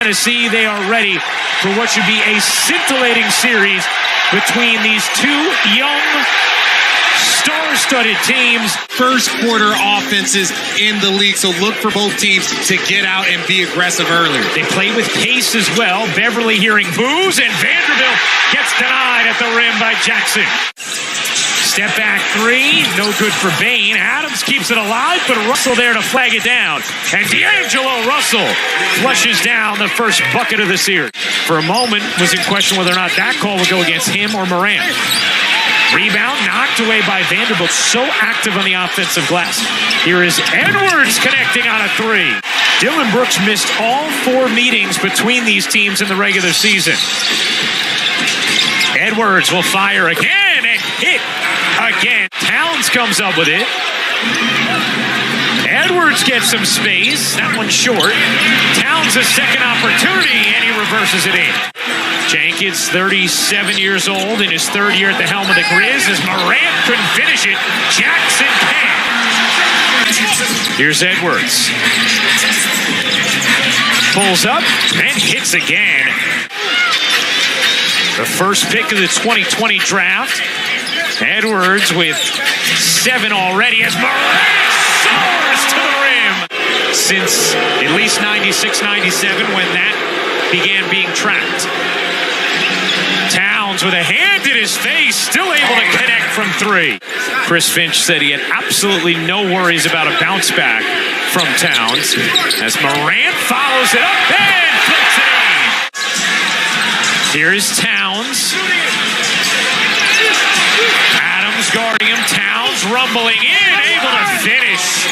Tennessee, they are ready for what should be a scintillating series between these two young, star-studded teams. First quarter offenses in the league, so look for both teams to get out and be aggressive earlier. They play with pace as well. Beverly hearing boos, and Vanderbilt gets denied at the rim by Jackson. Step back three, no good for Bain. Adams keeps it alive, but Russell there to flag it down. And D'Angelo Russell flushes down the first bucket of the series. For a moment, was in question whether or not that call would go against him or Morant. Rebound knocked away by Vanderbilt, so active on the offensive glass. Here is Edwards connecting on a three. Dylan Brooks missed all 4 meetings between these teams in the regular season. Edwards will fire again and hit again. Towns comes up with it. Edwards gets some space. That one short. Towns a second opportunity, and he reverses it in. Jenkins, 37 years old, in his 3rd year at the helm of the Grizz, as Morant couldn't finish it. Jackson can. Here's Edwards. Pulls up and hits again. The first pick of the 2020 draft. Edwards with 7 already as Morant soars to the rim. Since at least 96-97 when that began being tracked. Towns with a hand in his face, still able to connect from 3. Chris Finch said he had absolutely no worries about a bounce back from Towns as Morant follows it up and flips it in. Here is Towns. Adams guarding him. Towns rumbling in, able to finish.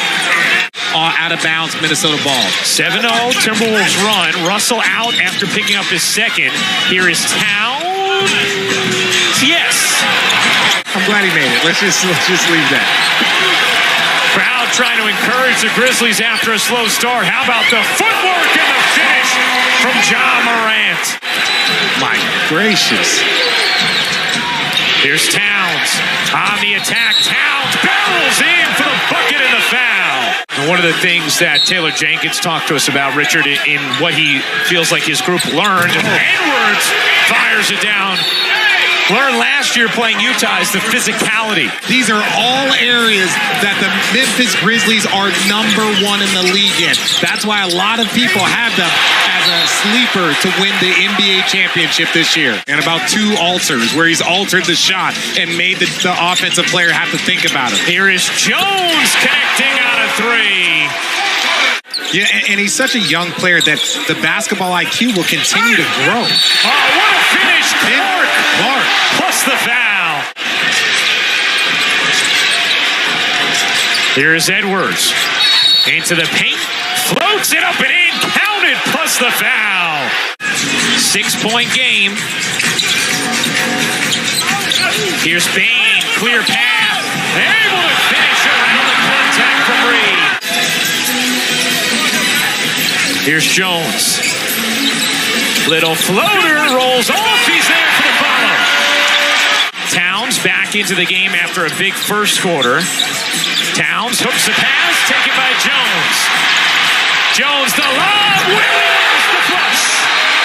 Out of bounds, Minnesota ball. 7-0, Timberwolves run. Russell out after picking up his second. Here is Towns. Yes. I'm glad he made it. Let's just leave that. Crowd trying to encourage the Grizzlies after a slow start. How about the footwork and the finish from Ja Morant? My gracious. Here's Towns on the attack. Towns barrels in for the bucket and the foul. And one of the things that Taylor Jenkins talked to us about, Richard, in what he feels like his group learned, Edwards fires it down. Learned last year playing Utah is the physicality. These are all areas that the Memphis Grizzlies are number 1 in the league in. That's why a lot of people have them as a sleeper to win the NBA championship this year. And about 2 alters where he's altered the shot and made the offensive player have to think about it. Here is Jones connecting on a 3. Yeah, and he's such a young player that the basketball IQ will continue to grow. Oh, what a finish! Clark plus the foul. Here's Edwards. Into the paint. Floats it up and in. Counted plus the foul. 6-point game. Here's Bain. Clear path. Able to finish around the contact from Reed. Here's Jones. Little floater rolls off. He's there for the follow. Towns back into the game after a big first quarter. Towns hooks the pass, taken by Jones. Jones the lob, Williams the flush.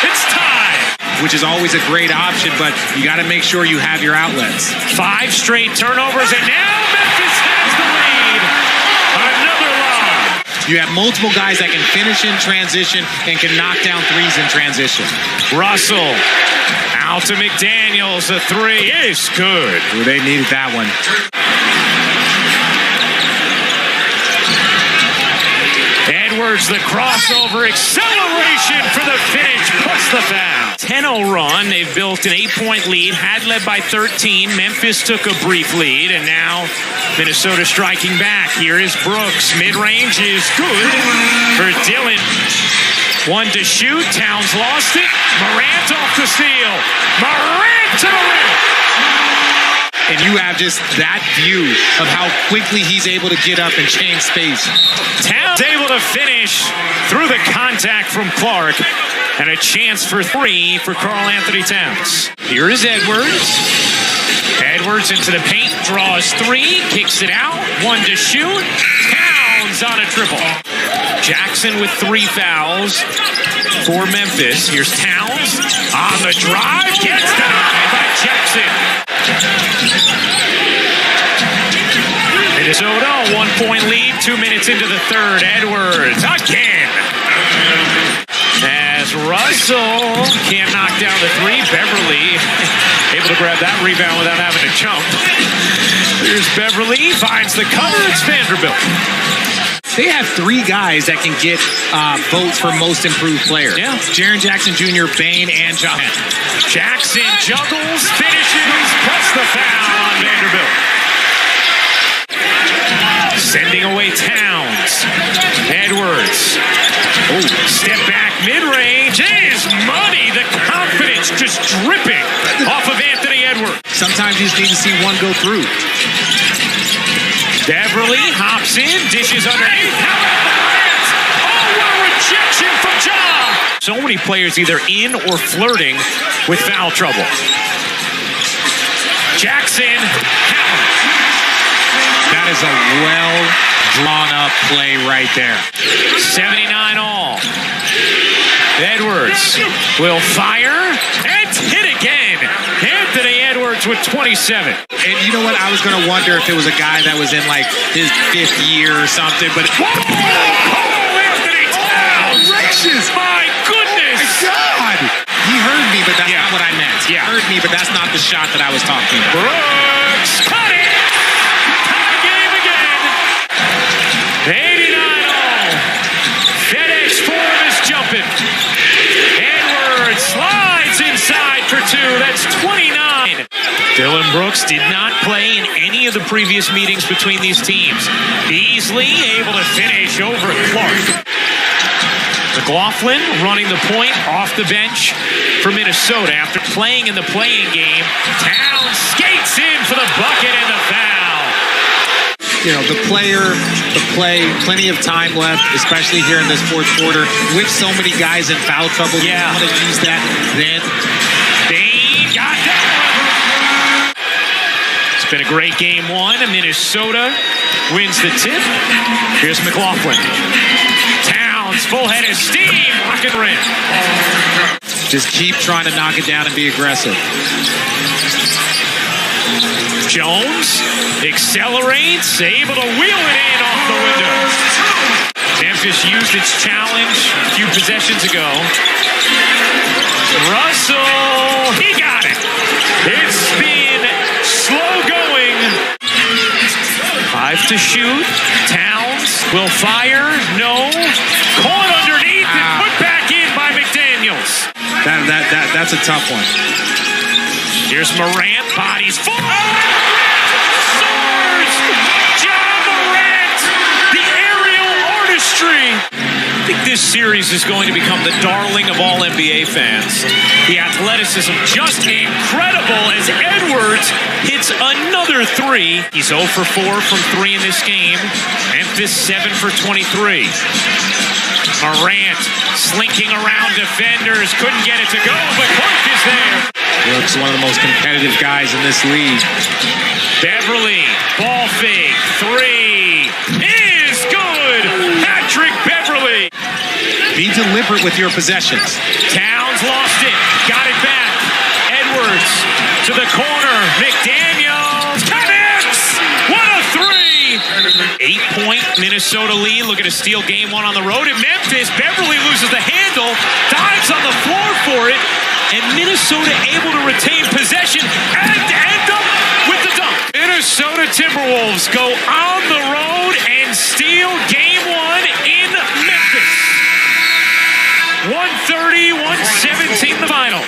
It's tied. Which is always a great option, but you got to make sure you have your outlets. 5 straight turnovers, and now Memphis has the lead. Another lob. You have multiple guys that can finish in transition and can knock down threes in transition. Russell out to McDaniels. The 3 is good. Ooh, they needed that one. Edwards, the crossover, acceleration for the finish, plus the foul. 10-0 run. They've built an 8-point lead. Had led by 13. Memphis took a brief lead, and now Minnesota striking back. Here is Brooks. Mid-range is good for Dylan. 1 to shoot. Towns lost it. Morant off the steal. Morant to the rim. And you have just that view of how quickly he's able to get up and change space. Towns able to finish through the contact from Clark. And a chance for 3 for Karl Anthony Towns. Here is Edwards. Edwards into the paint, draws 3, kicks it out. 1 to shoot. Towns on a triple. Jackson with 3 fouls. for Memphis. Here's Towns on the drive. Gets denied by Jackson. Minnesota, 1-point lead, 2 minutes into the third. Edwards again. As Russell can't knock down the three. Beverly able to grab that rebound without having to jump. Here's Beverly, finds the cover. It's Vanderbilt. They have three guys that can get votes for most improved player. Yeah. Jaren Jackson Jr., Bane, and John. Jackson juggles, finishes, puts the foul on Vanderbilt. Sending away Towns. Edwards. Oh, step back mid-range. It is money. The confidence just dripping off of Anthony Edwards. Sometimes you just need to see one go through. Beverly hops in, dishes underneath. Oh, what a rejection from Ja. So many players either in or flirting with foul trouble. Jackson. That is a well-drawn-up play right there. 79 all. Edwards will fire and hit again. Anthony Edwards with 27. And you know what? I was going to wonder if it was a guy that was in like his 5th year or something, but Whoa! Anthony Towns! gracious! My goodness! God! He heard me, but that's not what I meant. He Yeah. heard me, but that's not the shot that I was talking about. Brooks cut it! Tie game again. 89 all. FedEx Forum is jumping. Edwards slides inside for two. That's 29. Dylan Brooks did not play in any of the previous meetings between these teams. Beasley able to finish over Clark. McLaughlin running the point off the bench for Minnesota after playing in the playing game. Towns skates in for the bucket and the foul. You know, the play, plenty of time left, especially here in this fourth quarter with so many guys in foul trouble. Yeah. You want to use that then. Bane got that one. It's been a great game one. Minnesota wins the tip. Here's McLaughlin. Towns, full head of steam, rocket rim. Just keep trying to knock it down and be aggressive. Jones accelerates, able to wheel it in off the window. Memphis used its challenge a few possessions ago. Russell, he got it. It's been slow going. 5 to shoot. Towns will fire. No. Caught underneath and put back in by McDaniels. That's a tough one. Here's Morant, bodies full. Soars! John Morant, the aerial artistry. I think this series is going to become the darling of all NBA fans. The athleticism just incredible as Edwards hits another three. He's 0 for 4 from 3 in this game. Memphis 7 for 23. Morant slinking around defenders, couldn't get it to go, but Clark is there. Looks one of the most competitive guys in this league. Beverly, ball fake, 3 is good. Patrick Beverly. Be deliberate with your possessions. Towns lost it, got it back. Edwards to the corner. McDaniels connects. What a 3! 8-point Minnesota lead. Looking to steal game one on the road in Memphis. Beverly loses the handle, dives on the floor for it, and Minnesota able to retain possession and end up with the dunk. Minnesota Timberwolves go on the road and steal game one in Memphis. 130-117 the final.